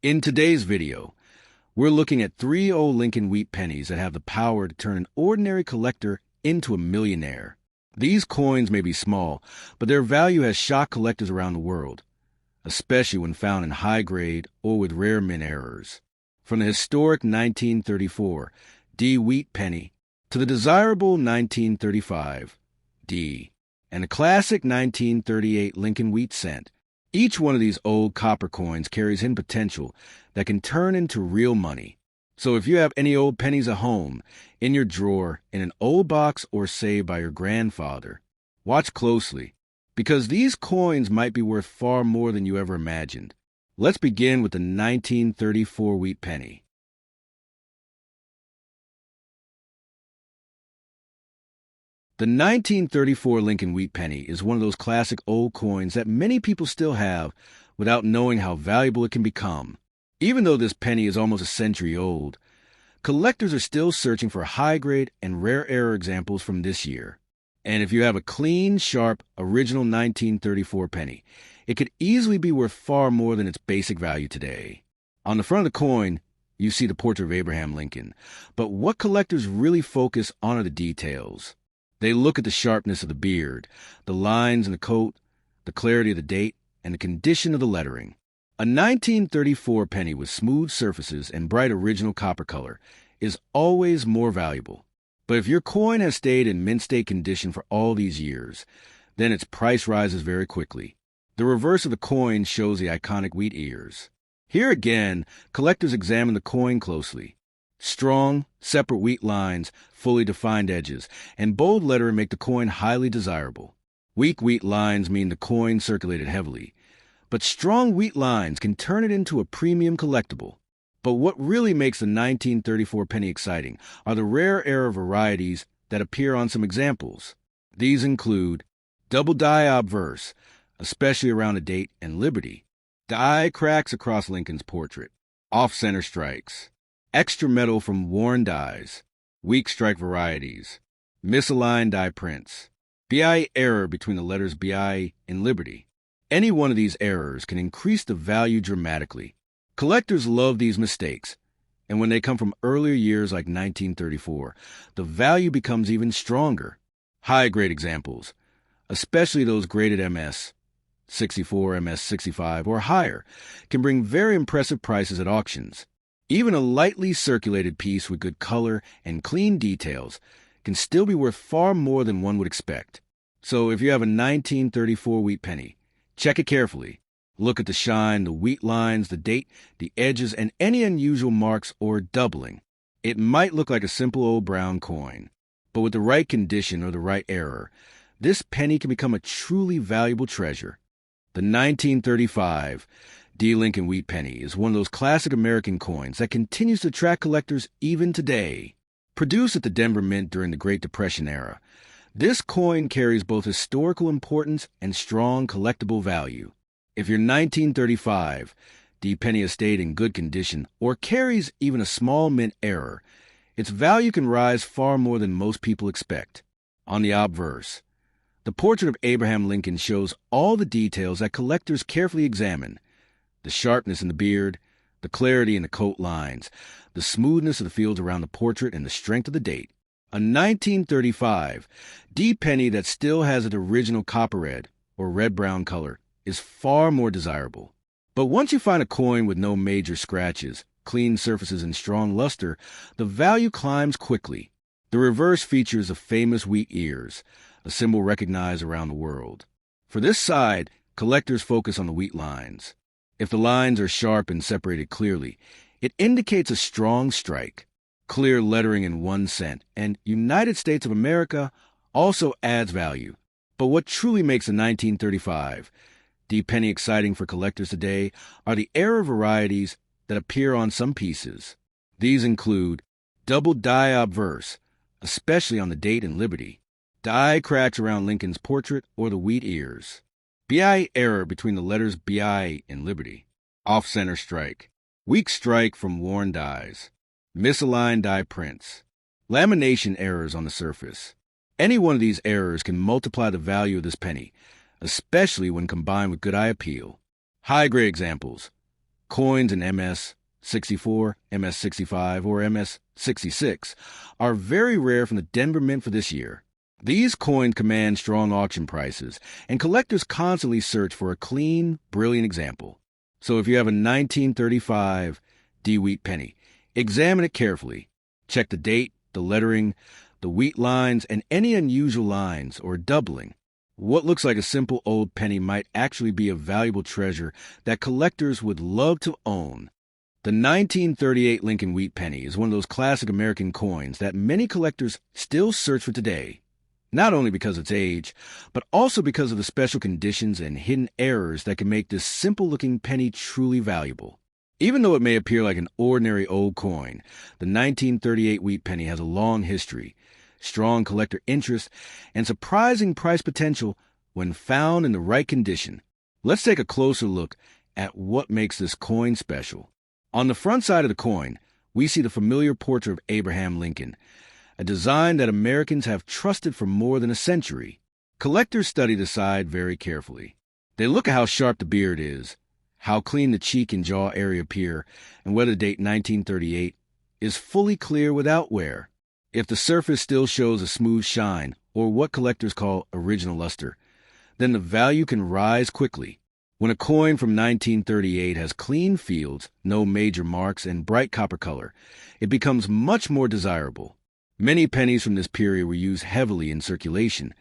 In today's video, we're looking at 3 old Lincoln wheat pennies that have the power to turn an ordinary collector into a millionaire. These coins may be small, but their value has shocked collectors around the world, especially when found in high grade or with rare mint errors. From the historic 1934 D wheat penny to the desirable 1935 D and the classic 1938 Lincoln wheat cent, each one of these old copper coins carries hidden potential that can turn into real money. So if you have any old pennies at home, in your drawer, in an old box, or saved by your grandfather, watch closely, because these coins might be worth far more than you ever imagined. Let's begin with the 1934 wheat penny. The 1934 Lincoln wheat penny is one of those classic old coins that many people still have without knowing how valuable it can become. Even though this penny is almost a century old, collectors are still searching for high-grade and rare error examples from this year. And if you have a clean, sharp, original 1934 penny, it could easily be worth far more than its basic value today. On the front of the coin, you see the portrait of Abraham Lincoln, but what collectors really focus on are the details. They look at the sharpness of the beard, the lines in the coat, the clarity of the date, and the condition of the lettering. A 1934 penny with smooth surfaces and bright original copper color is always more valuable. But if your coin has stayed in mint state condition for all these years, then its price rises very quickly. The reverse of the coin shows the iconic wheat ears. Here again, collectors examine the coin closely. Strong, separate wheat lines, fully defined edges, and bold lettering make the coin highly desirable. Weak wheat lines mean the coin circulated heavily, but strong wheat lines can turn it into a premium collectible. But what really makes the 1934 penny exciting are the rare error varieties that appear on some examples. These include double die obverse, especially around the date and liberty, die cracks across Lincoln's portrait, off-center strikes, extra metal from worn dies, weak strike varieties, misaligned die prints, BI error between the letters BI and Liberty. Any one of these errors can increase the value dramatically. Collectors love these mistakes, and when they come from earlier years like 1934, the value becomes even stronger. High-grade examples, especially those graded MS 64, MS 65, or higher, can bring very impressive prices at auctions. Even a lightly circulated piece with good color and clean details can still be worth far more than one would expect. So if you have a 1934 wheat penny, check it carefully. Look at the shine, the wheat lines, the date, the edges, and any unusual marks or doubling. It might look like a simple old brown coin, but with the right condition or the right error, this penny can become a truly valuable treasure. The 1935 D. Lincoln wheat penny is one of those classic American coins that continues to attract collectors even today. Produced at the Denver Mint during the Great Depression era, this coin carries both historical importance and strong collectible value. If your 1935 D penny has stayed in good condition or carries even a small mint error, its value can rise far more than most people expect. On the obverse, the portrait of Abraham Lincoln shows all the details that collectors carefully examine. The sharpness in the beard, the clarity in the coat lines, the smoothness of the fields around the portrait, and the strength of the date. A 1935 D penny that still has its original copper red or red-brown color is far more desirable. But once you find a coin with no major scratches, clean surfaces, and strong luster, the value climbs quickly. The reverse features the famous wheat ears, a symbol recognized around the world. For this side, collectors focus on the wheat lines. If the lines are sharp and separated clearly, it indicates a strong strike. Clear lettering in 1 cent and United States of America also adds value. But what truly makes the 1935 D penny exciting for collectors today are the error varieties that appear on some pieces. These include double die obverse, especially on the date and liberty, die cracks around Lincoln's portrait or the wheat ears, BI error between the letters BI and Liberty, off-center strike, weak strike from worn dies, misaligned die prints, lamination errors on the surface. Any one of these errors can multiply the value of this penny, especially when combined with good eye appeal. High-grade examples, Coins in MS-64, MS-65, or MS-66 are very rare from the Denver Mint for this year. These coins command strong auction prices, and collectors constantly search for a clean, brilliant example. So if you have a 1935 D-Wheat penny, examine it carefully. Check the date, the lettering, the wheat lines, and any unusual lines or doubling. What looks like a simple old penny might actually be a valuable treasure that collectors would love to own. The 1938 Lincoln Wheat penny is one of those classic American coins that many collectors still search for today, not only because of its age, but also because of the special conditions and hidden errors that can make this simple-looking penny truly valuable. Even though it may appear like an ordinary old coin, the 1938 Wheat penny has a long history, strong collector interest, and surprising price potential when found in the right condition. Let's take a closer look at what makes this coin special. On the front side of the coin, we see the familiar portrait of Abraham Lincoln, a design that Americans have trusted for more than a century. Collectors study the side very carefully. They look at how sharp the beard is, how clean the cheek and jaw area appear, and whether the date 1938 is fully clear without wear. If the surface still shows a smooth shine, or what collectors call original luster, then the value can rise quickly. When a coin from 1938 has clean fields, no major marks, and bright copper color, it becomes much more desirable. Many pennies from this period were used heavily in circulation,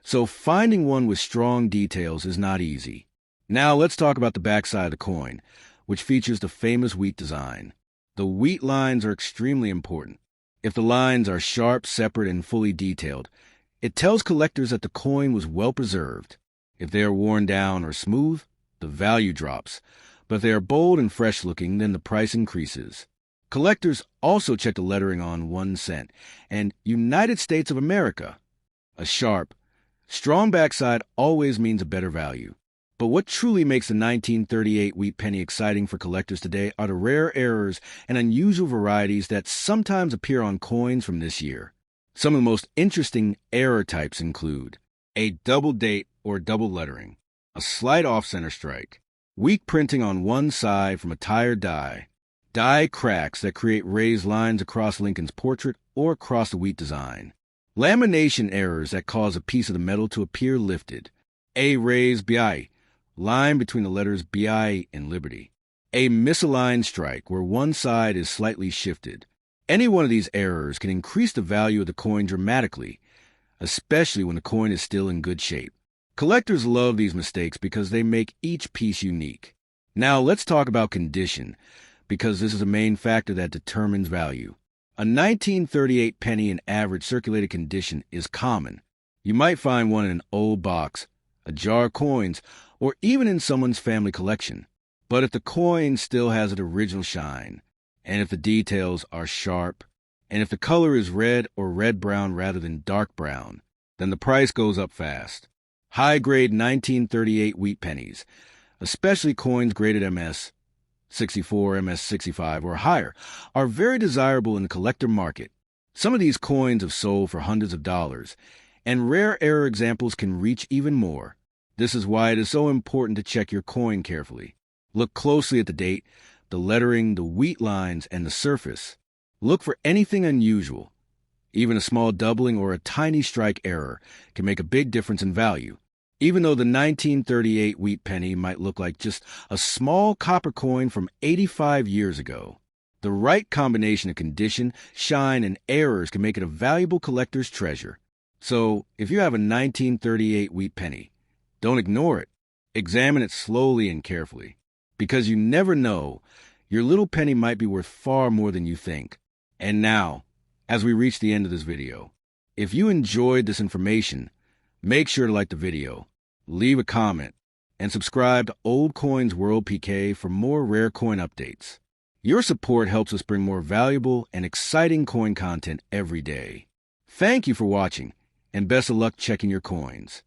so finding one with strong details is not easy. Now let's talk about the backside of the coin, which features the famous wheat design. The wheat lines are extremely important. If the lines are sharp, separate, and fully detailed, it tells collectors that the coin was well preserved. If they are worn down or smooth, the value drops, but if they are bold and fresh-looking, then the price increases. Collectors also check the lettering on 1 cent and United States of America. A sharp, strong backside always means a better value. But what truly makes the 1938 Wheat penny exciting for collectors today are the rare errors and unusual varieties that sometimes appear on coins from this year. Some of the most interesting error types include a double date or double lettering, a slight off-center strike, weak printing on one side from a tired die, die cracks that create raised lines across Lincoln's portrait or across the wheat design, lamination errors that cause a piece of the metal to appear lifted, a raised BI, line between the letters BI and Liberty, a misaligned strike where one side is slightly shifted. Any one of these errors can increase the value of the coin dramatically, especially when the coin is still in good shape. Collectors love these mistakes because they make each piece unique. Now let's talk about condition, because this is a main factor that determines value. A 1938 penny in average circulated condition is common. You might find one in an old box, a jar of coins, or even in someone's family collection. But if the coin still has an original shine, and if the details are sharp, and if the color is red or red-brown rather than dark brown, then the price goes up fast. High-grade 1938 wheat pennies, especially coins graded MS-64, MS-65, or higher, are very desirable in the collector market. Some of these coins have sold for hundreds of dollars, and rare error examples can reach even more. This is why it is so important to check your coin carefully. Look closely at the date, the lettering, the wheat lines, and the surface. Look for anything unusual. Even a small doubling or a tiny strike error can make a big difference in value. Even though the 1938 wheat penny might look like just a small copper coin from 85 years ago, the right combination of condition, shine, and errors can make it a valuable collector's treasure. So, if you have a 1938 wheat penny, don't ignore it. Examine it slowly and carefully, because you never know, your little penny might be worth far more than you think. And now, as we reach the end of this video, if you enjoyed this information, make sure to like the video, leave a comment, and subscribe to Old Coins World PK for more rare coin updates. Your support helps us bring more valuable and exciting coin content every day. Thank you for watching, and best of luck checking your coins.